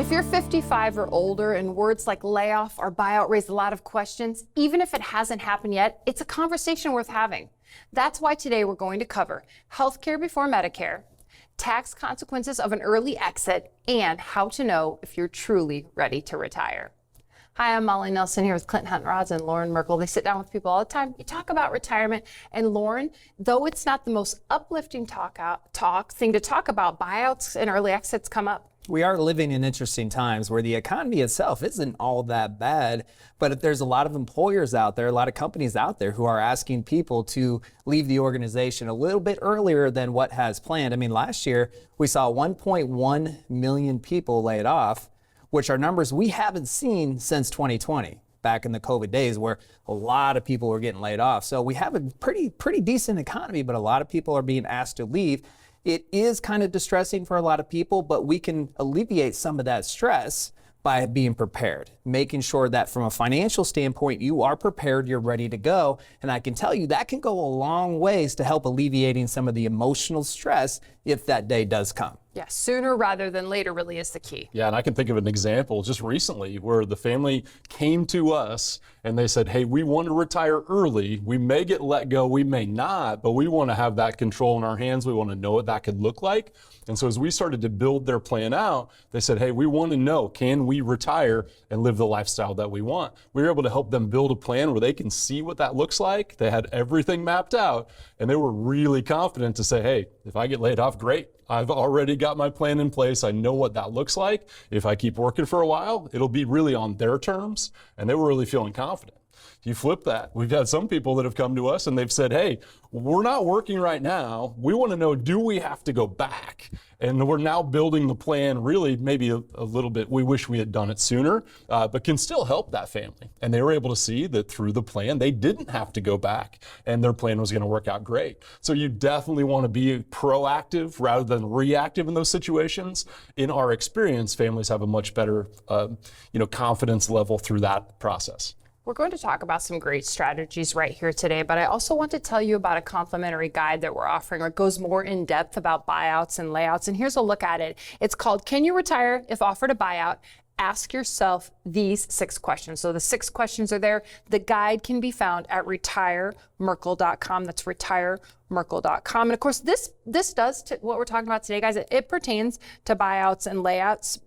If you're 55 or older and words like layoff or buyout raise a lot of questions, even if it hasn't happened yet, it's a conversation worth having. That's why today we're going to cover healthcare before Medicare, tax consequences of an early exit, and how to know if you're truly ready to retire. Hi, I'm Molly Nelson here with Clint Hunt-Rods and Loren Merkle. They sit down with people all the time. You talk about retirement, and Loren, though it's not the most uplifting thing to talk about, buyouts and early exits come up. We are living in interesting times where the economy itself isn't all that bad, but there's a lot of employers out there, a lot of companies out there who are asking people to leave the organization a little bit earlier than what has planned. I mean, last year we saw 1.1 million people laid off, which are numbers we haven't seen since 2020, back in the COVID days where a lot of people were getting laid off. So we have a pretty decent economy, but a lot of people are being asked to leave. It is kind of distressing for a lot of people, but we can alleviate some of that stress by being prepared, making sure that from a financial standpoint, you are prepared, you're ready to go. And I can tell you that can go a long ways to help alleviating some of the emotional stress if that day does come. Yeah, sooner rather than later really is the key. Yeah, and I can think of an example just recently where the family came to us and they said, hey, we want to retire early. We may get let go, we may not, but we want to have that control in our hands. We want to know what that could look like. And so as we started to build their plan out, they said, hey, we want to know, can we retire and live the lifestyle that we want? We were able to help them build a plan where they can see what that looks like. They had everything mapped out, and they were really confident to say, hey, if I get laid off, great. I've already got my plan in place. I know what that looks like. If I keep working for a while, it'll be really on their terms. And they were really feeling confident. If you flip that, we've had some people that have come to us and they've said, hey, we're not working right now. We want to know, do we have to go back? And we're now building the plan really maybe a little bit. We wish we had done it sooner, but can still help that family. And they were able to see that through the plan, they didn't have to go back and their plan was going to work out great. So you definitely want to be proactive rather than reactive in those situations. In our experience, families have a much better confidence level through that process. We're going to talk about some great strategies right here today, but I also want to tell you about a complimentary guide that we're offering. It goes more in depth about buyouts and layouts, and here's a look at it. It's called Can You Retire If Offered a Buyout? Ask yourself these 6 questions. So the 6 questions are there. The guide can be found at retiremerkle.com. That's retiremerkle.com. And of course, this does what we're talking about today, guys. It pertains to buyouts and layoffs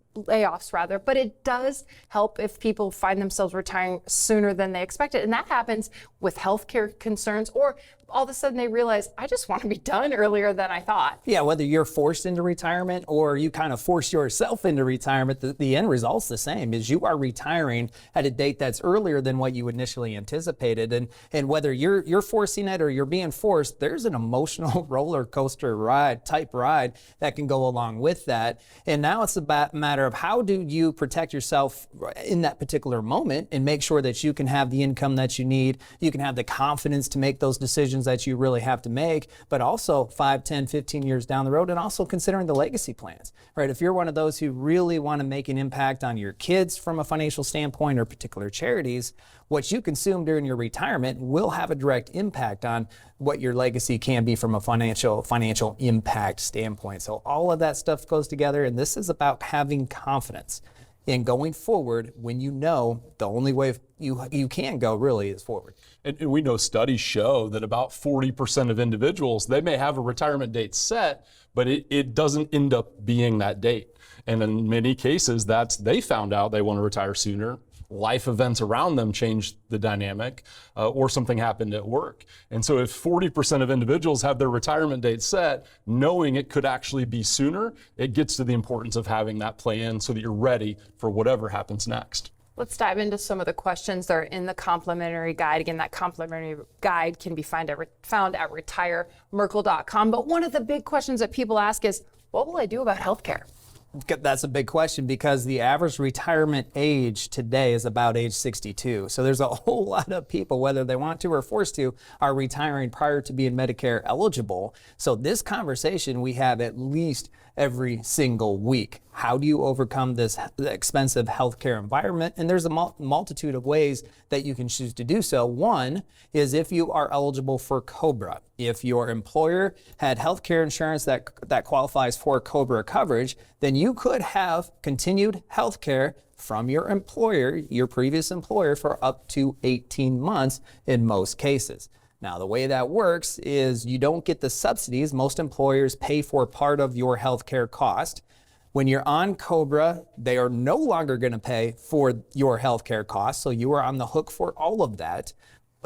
rather, but it does help if people find themselves retiring sooner than they expected. And that happens with healthcare concerns, or all of a sudden they realize, I just want to be done earlier than I thought. Yeah, whether you're forced into retirement or you kind of force yourself into retirement, the end result's the same, is you are retiring at a date that's earlier than what you initially anticipated. And whether you're forcing it or you're being forced, there's an emotional roller coaster ride that can go along with that. And now it's a matter of how do you protect yourself in that particular moment and make sure that you can have the income that you need, you can have the confidence to make those decisions that you really have to make, but also 5, 10, 15 years down the road, and also considering the legacy plans, right? If you're one of those who really want to make an impact on your kids from a financial standpoint or particular charities, what you consume during your retirement will have a direct impact on what your legacy can be from a financial impact standpoint. So all of that stuff goes together, and this is about having confidence in going forward when you know the only way you can go really is forward. And we know studies show that about 40% of individuals, they may have a retirement date set, but it doesn't end up being that date. And in many cases, they found out they want to retire sooner. Life events around them changed the dynamic, or something happened at work. And so if 40% of individuals have their retirement date set, knowing it could actually be sooner, it gets to the importance of having that plan so that you're ready for whatever happens next. Let's dive into some of the questions that are in the complimentary guide. Again, that complimentary guide can be found at retiremerkle.com. But one of the big questions that people ask is, what will I do about healthcare? That's a big question because the average retirement age today is about age 62. So there's a whole lot of people, whether they want to or forced to, are retiring prior to being Medicare eligible. So this conversation we have at least every single week. how do you overcome this expensive healthcare environment? And there's a multitude of ways that you can choose to do so. One is if you are eligible for COBRA. If your employer had healthcare insurance that qualifies for COBRA coverage, then you could have continued healthcare from your employer, your previous employer, for up to 18 months in most cases. Now, the way that works is you don't get the subsidies. Most employers pay for part of your healthcare cost. When you're on COBRA, they are no longer going to pay for your healthcare costs, so you are on the hook for all of that.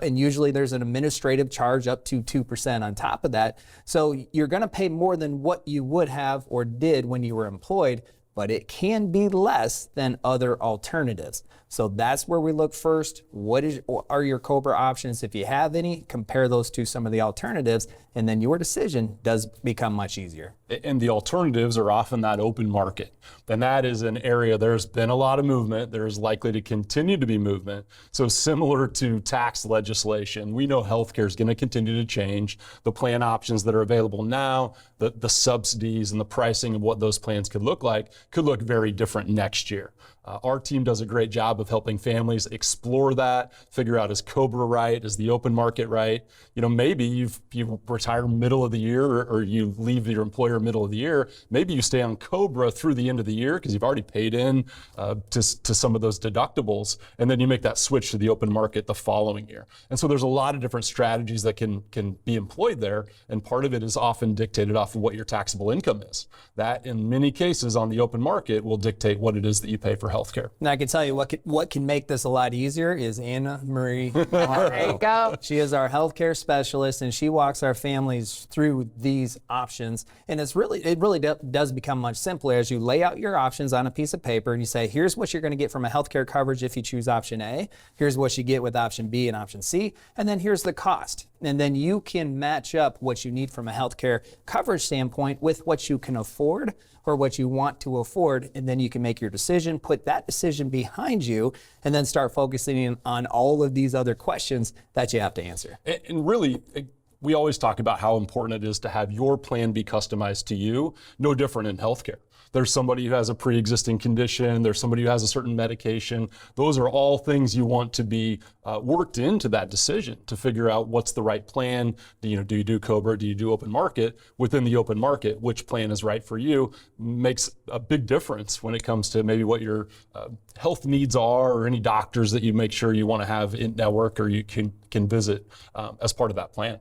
And usually there's an administrative charge up to 2% on top of that. So you're going to pay more than what you would have or did when you were employed, but it can be less than other alternatives. So that's where we look first. What are your COBRA options? If you have any, compare those to some of the alternatives, and then your decision does become much easier. And the alternatives are often that open market. And that is an area there's been a lot of movement. There's likely to continue to be movement. So similar to tax legislation, we know healthcare is going to continue to change. The plan options that are available now, the subsidies and the pricing of what those plans could look like could look very different next year. Our team does a great job of helping families explore that, figure out, is COBRA right? Is the open market right? You know, maybe you retire middle of the year or you leave your employer middle of the year. Maybe you stay on COBRA through the end of the year because you've already paid in to some of those deductibles, and then you make that switch to the open market the following year. And so there's a lot of different strategies that can be employed there, and part of it is often dictated off of what your taxable income is. That, in many cases on the open market, will dictate what it is that you pay for healthcare. And I can tell you what can make this a lot easier is Anna Marie. There you go. She is our healthcare specialist, and she walks our families through these options. And it really does become much simpler as you lay out your options on a piece of paper and you say, here's what you're going to get from a healthcare coverage if you choose option A. Here's what you get with option B and option C. And then here's the cost. And then you can match up what you need from a healthcare coverage standpoint with what you can afford or what you want to afford, and then you can make your decision, put that decision behind you, and then start focusing on all of these other questions that you have to answer. And really, we always talk about how important it is to have your plan be customized to you, no different in healthcare. There's somebody who has a pre-existing condition, there's somebody who has a certain medication. Those are all things you want to be worked into that decision to figure out what's the right plan. Do you do COBRA? Do you do open market? Within the open market, which plan is right for you makes a big difference when it comes to maybe what your health needs are, or any doctors that you make sure you want to have in network or you can visit as part of that plan.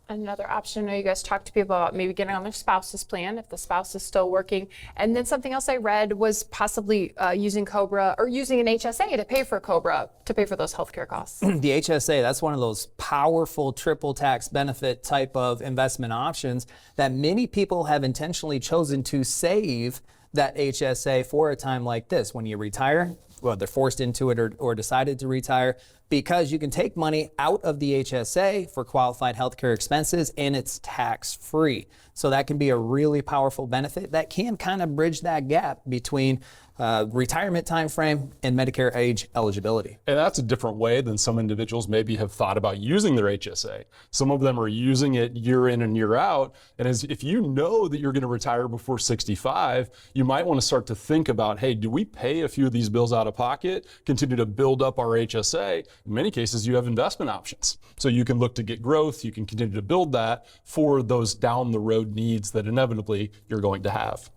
Another option, I know you guys talk to people about maybe getting on their spouse's plan if the spouse is still working. And then something else I read was possibly using COBRA or using an HSA to pay for COBRA, to pay for those healthcare costs. The HSA, that's one of those powerful triple tax benefit type of investment options that many people have intentionally chosen to save that HSA for a time like this. When you retire, well, they're forced into it or decided to retire, because you can take money out of the HSA for qualified healthcare expenses and it's tax-free. So that can be a really powerful benefit that can kind of bridge that gap between retirement time frame and Medicare age eligibility. And that's a different way than some individuals maybe have thought about using their HSA. Some of them are using it year in and year out. And if you know that you're going to retire before 65, you might want to start to think about, hey, do we pay a few of these bills out of pocket, continue to build up our HSA? In many cases, you have investment options. So you can look to get growth, you can continue to build that for those down the road needs that inevitably you're going to have.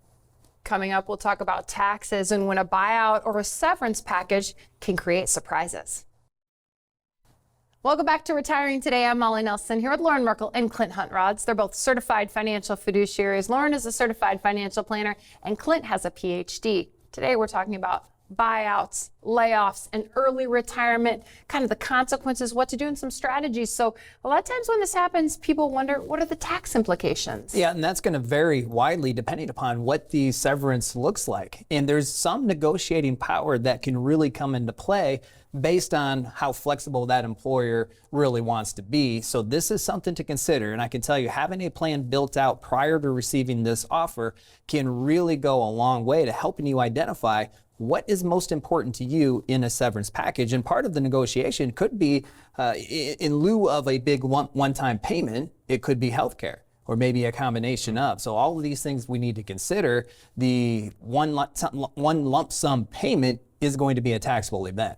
Coming up, we'll talk about taxes and when a buyout or a severance package can create surprises. Welcome back to Retiring Today. I'm Molly Nelson here with Loren Merkle and Clint Huntrods. They're both certified financial fiduciaries. Loren is a certified financial planner and Clint has a PhD. Today we're talking about buyouts, layoffs, and early retirement, kind of the consequences, what to do, and some strategies. So a lot of times when this happens, people wonder, what are the tax implications? Yeah, and that's going to vary widely depending upon what the severance looks like. And there's some negotiating power that can really come into play based on how flexible that employer really wants to be. So this is something to consider. And I can tell you, having a plan built out prior to receiving this offer can really go a long way to helping you identify what is most important to you in a severance package. And part of the negotiation could be in lieu of a big one-time payment, it could be healthcare. or maybe a combination of. So all of these things we need to consider. The one lump sum payment is going to be a taxable event.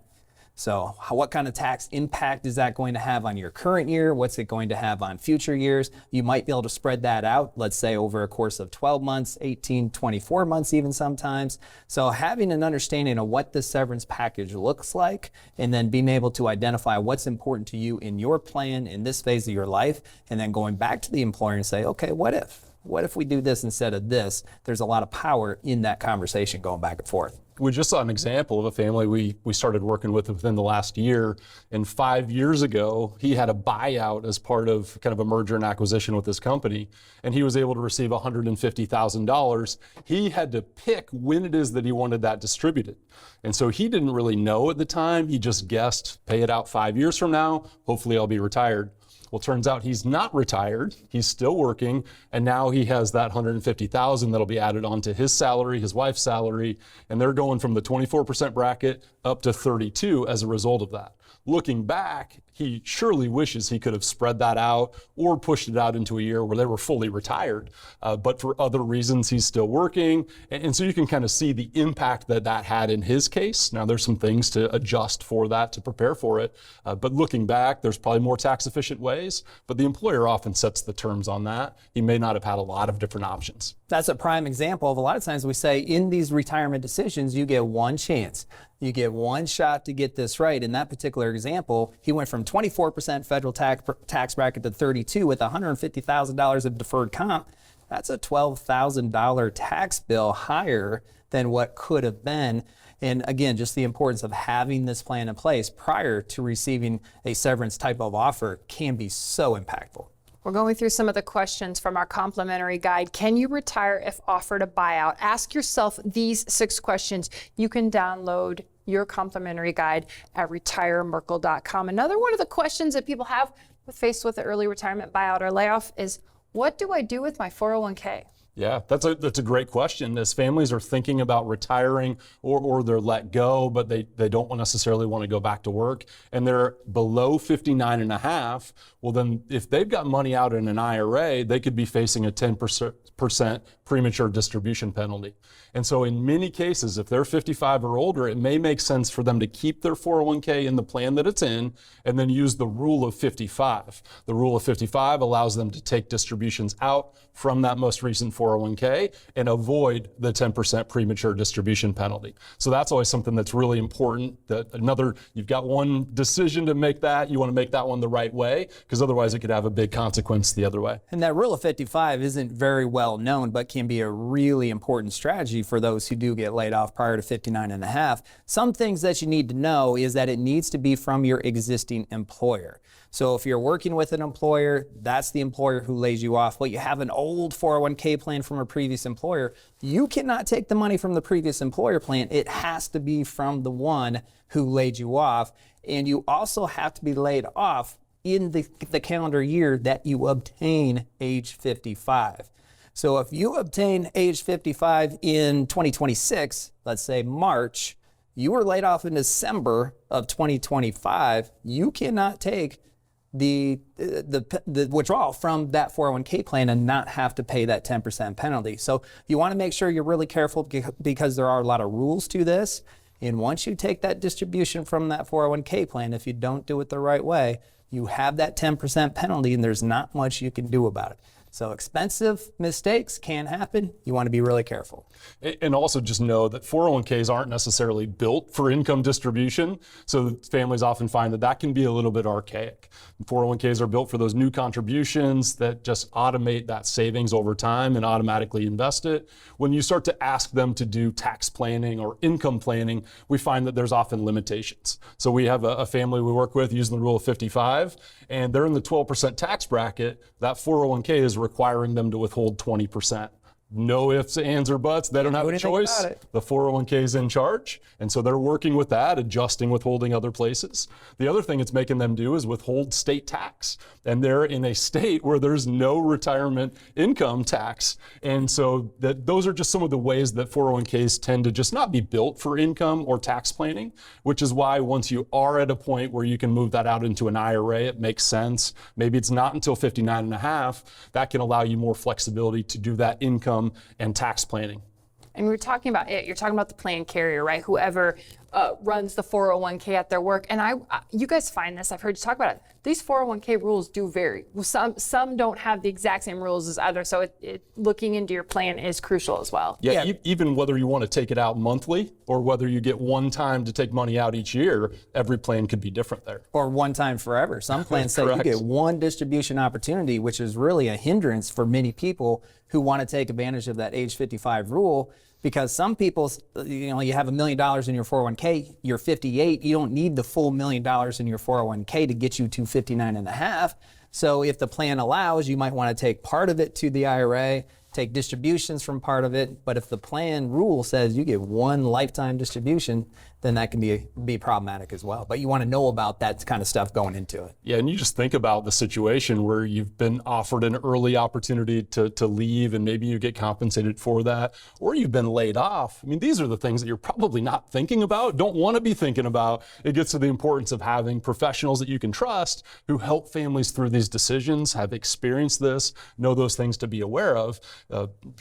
So what kind of tax impact is that going to have on your current year? What's it going to have on future years? You might be able to spread that out, let's say over a course of 12 months, 18, 24 months even sometimes. So having an understanding of what the severance package looks like, and then being able to identify what's important to you in your plan in this phase of your life, and then going back to the employer and say, okay, what if? What if we do this instead of this? There's a lot of power in that conversation going back and forth. We just saw an example of a family we started working with within the last year. And 5 years ago, he had a buyout as part of kind of a merger and acquisition with his company. And he was able to receive $150,000. He had to pick when it is that he wanted that distributed. And so he didn't really know at the time. He just guessed, pay it out 5 years from now. Hopefully I'll be retired. Well, turns out he's not retired. He's still working, and now he has that $150,000 that'll be added onto his salary, his wife's salary, and they're going from the 24% bracket up to 32 as a result of that. Looking back, he surely wishes he could have spread that out or pushed it out into a year where they were fully retired. But for other reasons, he's still working. And so you can kind of see the impact that that had in his case. Now, there's some things to adjust for that to prepare for it. But looking back, there's probably more tax efficient ways. But the employer often sets the terms on that. He may not have had a lot of different options. That's a prime example of a lot of times we say in these retirement decisions, you get one chance. You get one shot to get this right. In that particular example, he went from 24% federal tax bracket to 32 with $150,000 of deferred comp. That's a $12,000 tax bill higher than what could have been. And again, just the importance of having this plan in place prior to receiving a severance type of offer can be so impactful. We're going through some of the questions from our complimentary guide. Can you retire if offered a buyout? Ask yourself these 6 questions. You can download your complimentary guide at retiremerkle.com. Another one of the questions that people have faced with the early retirement buyout or layoff is, what do I do with my 401k? Yeah, that's a great question. As families are thinking about retiring or they're let go, but they don't necessarily want to go back to work and they're below 59 and a half, well then if they've got money out in an IRA, they could be facing a 10% premature distribution penalty. And so in many cases, if they're 55 or older, it may make sense for them to keep their 401k in the plan that it's in and then use the rule of 55. The rule of 55 allows them to take distributions out from that most recent 401k and avoid the 10% premature distribution penalty. So that's always something that's really important. You've got one decision to make that. You want to make that one the right way, because otherwise it could have a big consequence the other way. And that rule of 55 isn't very well known, but can be a really important strategy for those who do get laid off prior to 59 and a half. Some things that you need to know is that it needs to be from your existing employer. So if you're working with an employer, that's the employer who lays you off, but you have an old 401k plan from a previous employer, you cannot take the money from the previous employer plan. It has to be from the one who laid you off. And you also have to be laid off in the calendar year that you obtain age 55. So if you obtain age 55 in 2026, let's say March, you were laid off in December of 2025, you cannot take the withdrawal from that 401k plan and not have to pay that 10% penalty. So you want to make sure you're really careful because there are a lot of rules to this. And once you take that distribution from that 401k plan, if you don't do it the right way, you have that 10% penalty and there's not much you can do about it. So expensive mistakes can happen. You want to be really careful. And also just know that 401ks aren't necessarily built for income distribution. So families often find that that can be a little bit archaic. 401ks are built for those new contributions that just automate that savings over time and automatically invest it. When you start to ask them to do tax planning or income planning, we find that there's often limitations. So we have a family we work with using the rule of 55, and they're in the 12% tax bracket. That 401k is requiring them to withhold 20%. no ifs, ands, or buts. They don't have a anything choice. about it. The 401k is in charge. And so they're working with that, adjusting withholding other places. The other thing it's making them do is withhold state tax. And they're in a state where there's no retirement income tax. And so those are just some of the ways that 401ks tend to just not be built for income or tax planning, which is why once you are at a point where you can move that out into an IRA, it makes sense. Maybe it's not until 59 and a half. That can allow you more flexibility to do that income and tax planning. And we're talking about it. You're talking about the plan carrier, right? Whoever runs the 401k at their work. And you guys find this. I've heard you talk about it. These 401k rules do vary. Some don't have the exact same rules as others. So looking into your plan is crucial as well. Yeah. Even whether you want to take it out monthly or whether you get one time to take money out each year, every plan could be different there. Or one time forever. Some plans say you get one distribution opportunity, which is really a hindrance for many people who want to take advantage of that age 55 rule. Because some people, you have $1 million in your 401k, you're 58, you don't need the full $1 million in your 401k to get you to 59 and a half. So if the plan allows, you might want to take part of it to the IRA, take distributions from part of it. But if the plan rule says you get one lifetime distribution, then that can be problematic as well. But you want to know about that kind of stuff going into it. Yeah, and you just think about the situation where you've been offered an early opportunity to leave and maybe you get compensated for that, or you've been laid off. I mean, these are the things that you're probably not thinking about, don't want to be thinking about. It gets to the importance of having professionals that you can trust who help families through these decisions, have experienced this, know those things to be aware of.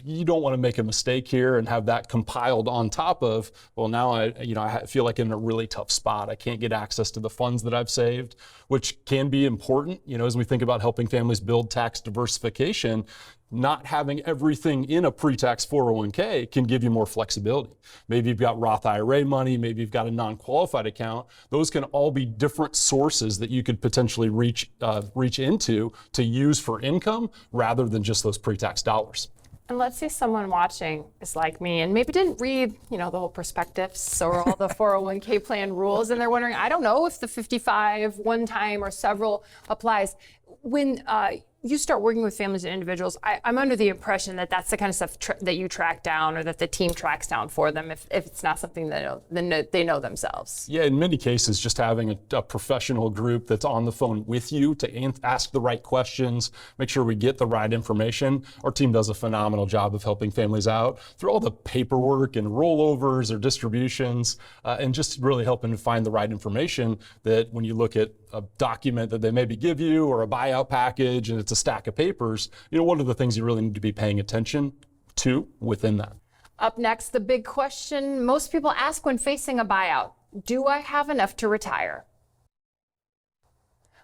You don't want to make a mistake here and have that compiled on top of, well, now I feel like I'm in a really tough spot. I can't get access to the funds that I've saved, which can be important, as we think about helping families build tax diversification. Not having everything in a pre-tax 401k can give you more flexibility. Maybe you've got Roth IRA money, maybe you've got a non-qualified account. Those can all be different sources that you could potentially reach into to use for income rather than just those pre-tax dollars. And let's say someone watching is like me and maybe didn't read, the whole prospectus or all the 401k plan rules, and they're wondering, I don't know if the 55 one time or several applies. When you start working with families and individuals, I'm under the impression that that's the kind of stuff that you track down or that the team tracks down for them if it's not something that they know themselves. Yeah, in many cases, just having a professional group that's on the phone with you to ask the right questions, make sure we get the right information. Our team does a phenomenal job of helping families out through all the paperwork and rollovers or distributions, and just really helping to find the right information that when you look at a document that they maybe give you or a buyout package and it's a stack of papers, what are the things you really need to be paying attention to within that? Up next, the big question most people ask when facing a buyout: do I have enough to retire?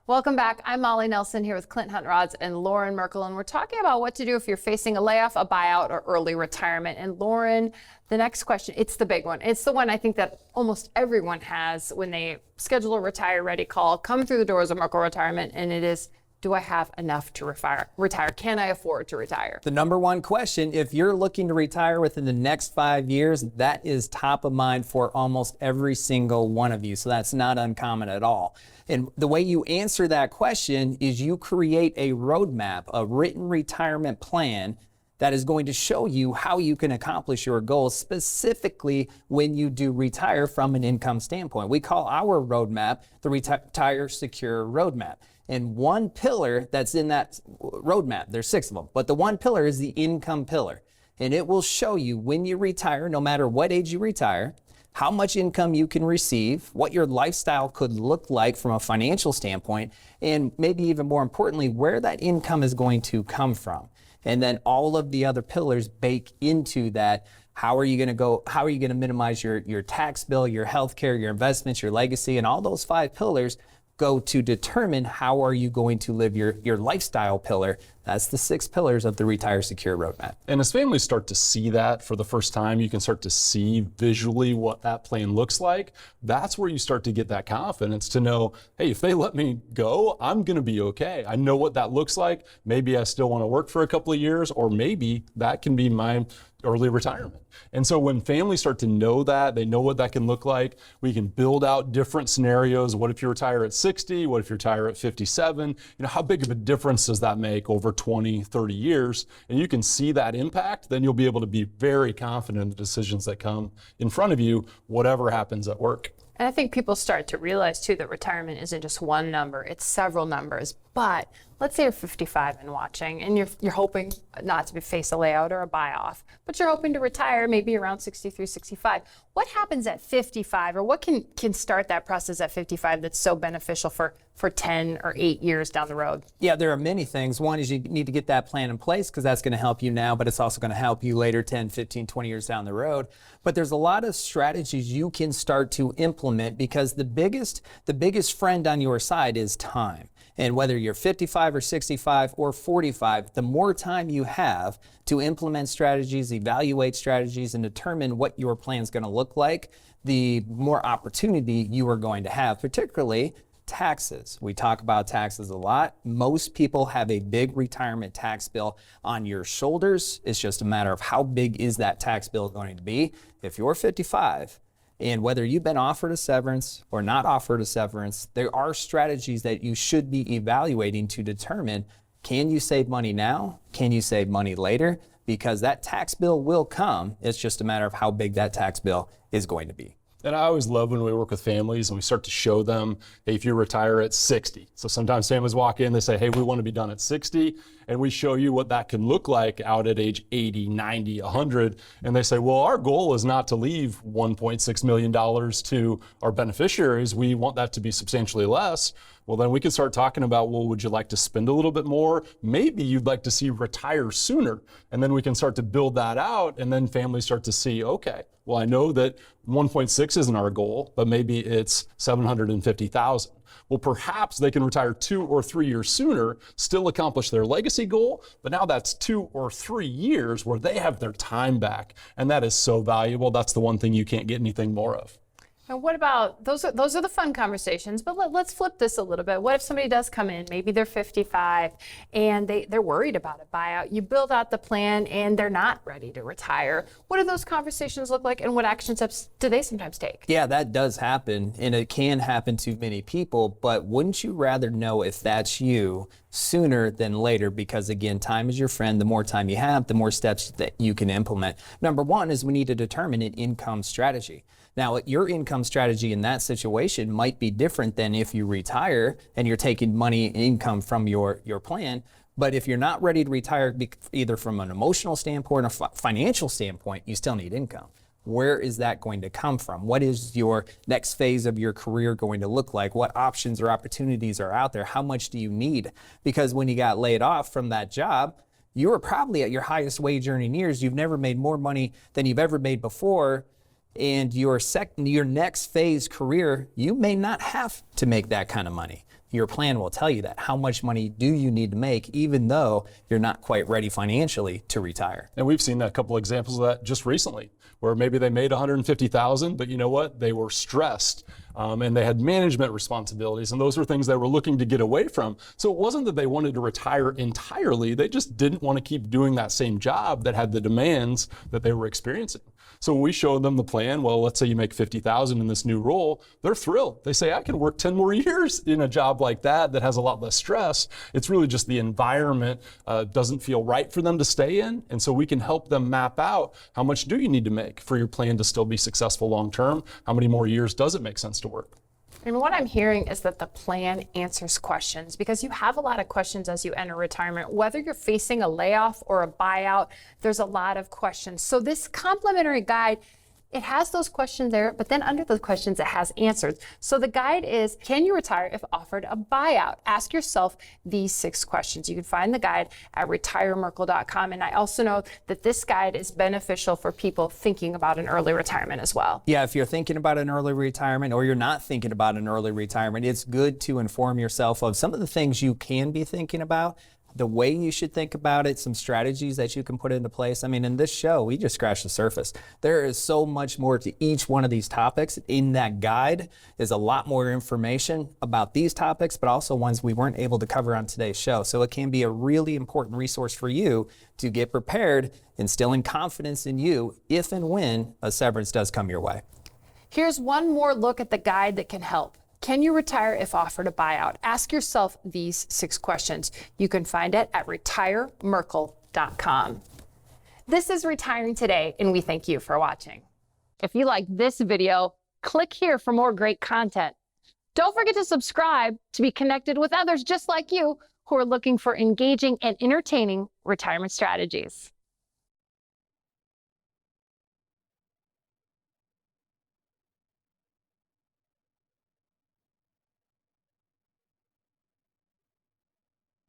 Welcome back. I'm Molly Nelson here with Clint Hunt-Rods and Loren Merkle, and we're talking about what to do if you're facing a layoff, a buyout, or early retirement. And Loren, the next question, it's the big one. It's the one I think that almost everyone has when they schedule a retire ready call, come through the doors of Merkle Retirement, and it is, do I have enough to retire? Can I afford to retire? The number one question, if you're looking to retire within the next 5 years, that is top of mind for almost every single one of you. So that's not uncommon at all. And the way you answer that question is you create a roadmap, a written retirement plan that is going to show you how you can accomplish your goals, specifically when you do retire from an income standpoint. We call our roadmap the Retire Secure Roadmap. And one pillar that's in that roadmap, there's 6 of them, but the one pillar is the income pillar. And it will show you when you retire, no matter what age you retire, how much income you can receive, what your lifestyle could look like from a financial standpoint, and maybe even more importantly, where that income is going to come from. And then all of the other pillars bake into that. How are you going to minimize your tax bill, your health care, your investments, your legacy, and all those 5 pillars go to determine how are you going to live your lifestyle pillar. That's the 6 pillars of the Retire Secure Roadmap. And as families start to see that for the first time, you can start to see visually what that plan looks like. That's where you start to get that confidence to know, hey, if they let me go, I'm going to be okay. I know what that looks like. Maybe I still want to work for a couple of years, or maybe that can be my early retirement. And so when families start to know that, they know what that can look like, we can build out different scenarios. What if you retire at 60? What if you retire at 57? How big of a difference does that make over 20, 30 years? And you can see that impact, then you'll be able to be very confident in the decisions that come in front of you, whatever happens at work. And I think people start to realize too that retirement isn't just one number, it's several numbers. But let's say you're 55 and watching, and you're hoping not to face a layout or a buy-off, but you're hoping to retire maybe around 63, 65. What happens at 55, or what can start that process at 55 that's so beneficial for 10 or 8 years down the road? Yeah, there are many things. One is you need to get that plan in place because that's going to help you now, but it's also going to help you later 10, 15, 20 years down the road. But there's a lot of strategies you can start to implement because the biggest friend on your side is time. And whether you're 55 or 65 or 45, the more time you have to implement strategies, evaluate strategies, and determine what your plan is going to look like, the more opportunity you are going to have, particularly taxes. We talk about taxes a lot. Most people have a big retirement tax bill on your shoulders. It's just a matter of how big is that tax bill going to be. If you're 55, and whether you've been offered a severance or not offered a severance, there are strategies that you should be evaluating to determine, can you save money now? Can you save money later? Because that tax bill will come. It's just a matter of how big that tax bill is going to be. And I always love when we work with families and we start to show them, hey, if you retire at 60. So sometimes families walk in, they say, hey, we want to be done at 60. And we show you what that can look like out at age 80, 90, 100. And they say, well, our goal is not to leave $1.6 million to our beneficiaries. We want that to be substantially less. Well, then we can start talking about, well, would you like to spend a little bit more? Maybe you'd like to see retire sooner. And then we can start to build that out. And then families start to see, okay, well, I know that 1.6 isn't our goal, but maybe it's 750,000. Well, perhaps they can retire 2 or 3 years sooner, still accomplish their legacy goal, but now that's 2 or 3 years where they have their time back. And that is so valuable. That's the one thing you can't get anything more of. And what about, those are the fun conversations, but let's flip this a little bit. What if somebody does come in, maybe they're 55 and they're worried about a buyout. You build out the plan and they're not ready to retire. What do those conversations look like and what action steps do they sometimes take? Yeah, that does happen and it can happen to many people, but wouldn't you rather know if that's you sooner than later? Because again, time is your friend. The more time you have, the more steps that you can implement. Number one is we need to determine an income strategy. Now, your income strategy in that situation might be different than if you retire and you're taking money income from your plan. But if you're not ready to retire, either from an emotional standpoint or financial standpoint, you still need income. Where is that going to come from? What is your next phase of your career going to look like? What options or opportunities are out there? How much do you need? Because when you got laid off from that job, you were probably at your highest wage earning years. You've never made more money than you've ever made before. And your next phase career, you may not have to make that kind of money. Your plan will tell you that. How much money do you need to make, even though you're not quite ready financially to retire? And we've seen a couple examples of that just recently, where maybe they made $150,000, but you know what? They were stressed and they had management responsibilities, and those were things they were looking to get away from. So it wasn't that they wanted to retire entirely, they just didn't want to keep doing that same job that had the demands that they were experiencing. So when we showed them the plan, well, let's say you make $50,000 in this new role, they're thrilled. They say, I can work 10 more years in a job like that has a lot less stress. It's really just the environment doesn't feel right for them to stay in. And so we can help them map out how much do you need to make for your plan to still be successful long term? How many more years does it make sense to work? And what I'm hearing is that the plan answers questions because you have a lot of questions as you enter retirement. Whether you're facing a layoff or a buyout, there's a lot of questions. So this complimentary guide, it has those questions there, but then under those questions, it has answers. So the guide is, can you retire if offered a buyout? Ask yourself these 6 questions. You can find the guide at retiremerkle.com. And I also know that this guide is beneficial for people thinking about an early retirement as well. Yeah, if you're thinking about an early retirement or you're not thinking about an early retirement, it's good to inform yourself of some of the things you can be thinking about. the way you should think about it, some strategies that you can put into place. I mean, in this show, we just scratched the surface. There is so much more to each one of these topics. In that guide is a lot more information about these topics, but also ones we weren't able to cover on today's show. So it can be a really important resource for you to get prepared, instilling confidence in you if and when a severance does come your way. Here's one more look at the guide that can help. Can you retire if offered a buyout? Ask yourself these 6 questions. You can find it at retiremerkle.com. This is Retiring Today, and we thank you for watching. If you like this video, click here for more great content. Don't forget to subscribe to be connected with others just like you who are looking for engaging and entertaining retirement strategies.